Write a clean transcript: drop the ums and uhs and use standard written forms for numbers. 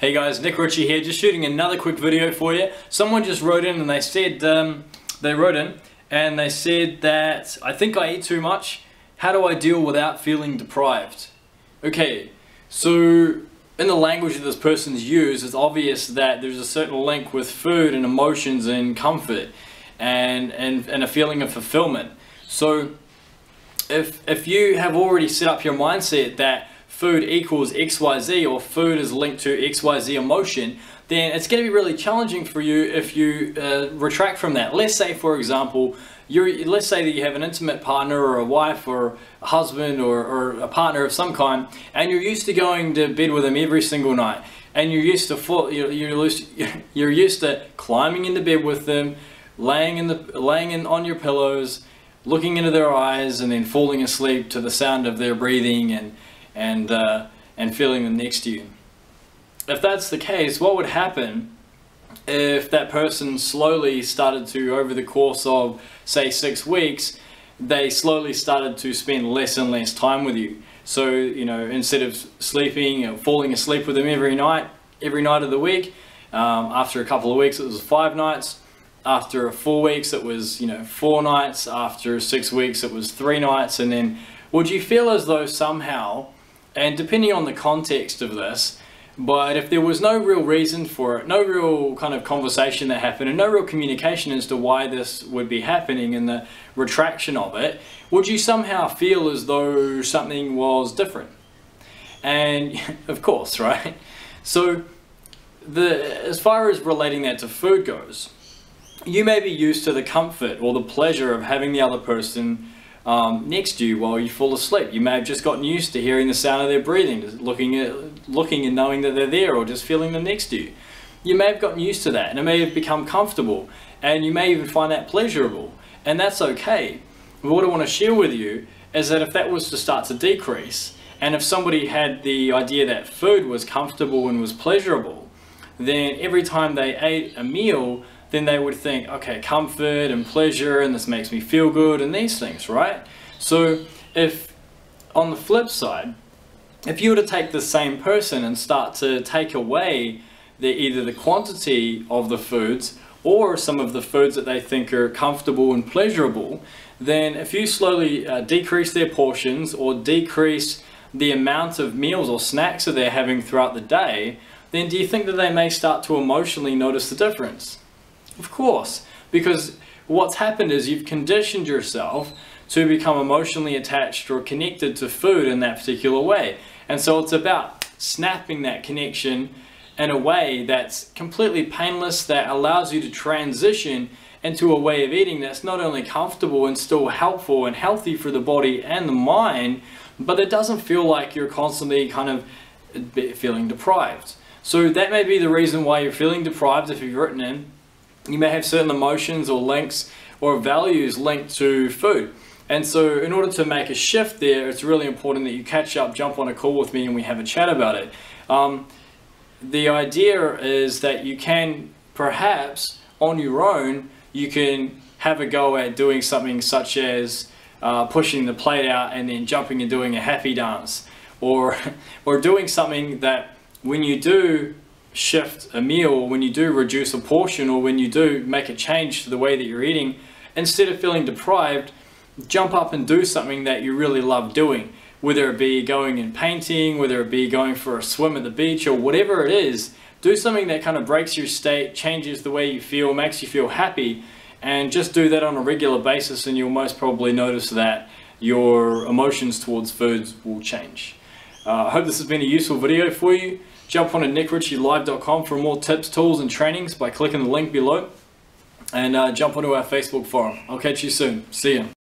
Hey guys, Nick Ritchie here, just shooting another quick video for you. Someone just wrote in and they said, that I think I eat too much. How do I deal without feeling deprived? Okay, so in the language that this person's used, it's obvious that there's a certain link with food and emotions and comfort and a feeling of fulfillment. So if you have already set up your mindset that food equals XYZ, or food is linked to XYZ emotion, then it's going to be really challenging for you if you retract from that. Let's say, for example, let's say that you have an intimate partner or a wife or a husband or a partner of some kind, and you're used to going to bed with them every single night, and you're used to climbing into bed with them, laying on your pillows, looking into their eyes, and then falling asleep to the sound of their breathing and feeling them next to you. If that's the case, what would happen if that person slowly started to, over the course of say 6 weeks, they slowly started to spend less and less time with you? So, you know, instead of sleeping or falling asleep with them every night of the week, after a couple of weeks it was 5 nights, after 4 weeks it was 4 nights, after 6 weeks it was 3 nights, and then would you feel as though somehow, and depending on the context of this, but if there was no real reason for it, no real kind of conversation that happened, and no real communication as to why this would be happening and the retraction of it, would you somehow feel as though something was different? And of course, right? So as far as relating that to food goes, you may be used to the comfort or the pleasure of having the other person next to you while you fall asleep. You may have just gotten used to hearing the sound of their breathing, just looking and knowing that they're there, or just feeling them next to you. You may have gotten used to that, and it may have become comfortable, and you may even find that pleasurable, and that's okay. But what I want to share with you is that if that was to start to decrease, and if somebody had the idea that food was comfortable and was pleasurable, then every time they ate a meal, then they would think, okay, comfort and pleasure, and this makes me feel good, and these things, right? So if, on the flip side, if you were to take the same person and start to take away either the quantity of the foods or some of the foods that they think are comfortable and pleasurable, then if you slowly decrease their portions or decrease the amount of meals or snacks that they're having throughout the day, then do you think that they may start to emotionally notice the difference? Of course, because what's happened is you've conditioned yourself to become emotionally attached or connected to food in that particular way. And so it's about snapping that connection in a way that's completely painless, that allows you to transition into a way of eating that's not only comfortable and still helpful and healthy for the body and the mind, but it doesn't feel like you're constantly kind of feeling deprived. So that may be the reason why you're feeling deprived. If you've written in, you may have certain emotions or links or values linked to food. And so in order to make a shift there, it's really important that you catch up, jump on a call with me, and we have a chat about it. The idea is that you can perhaps, on your own, you can have a go at doing something such as pushing the plate out and then jumping and doing a happy dance, or doing something that when you do shift a meal, when you do reduce a portion, or when you do make a change to the way that you're eating, instead of feeling deprived, jump up and do something that you really love doing, whether it be going and painting, whether it be going for a swim at the beach, or whatever it is. Do something that kind of breaks your state, changes the way you feel, makes you feel happy, and just do that on a regular basis, and you'll most probably notice that your emotions towards foods will change. I hope this has been a useful video for you. Jump on to nickritchielive.com for more tips, tools and trainings by clicking the link below, and jump onto our Facebook forum. I'll catch you soon. See ya.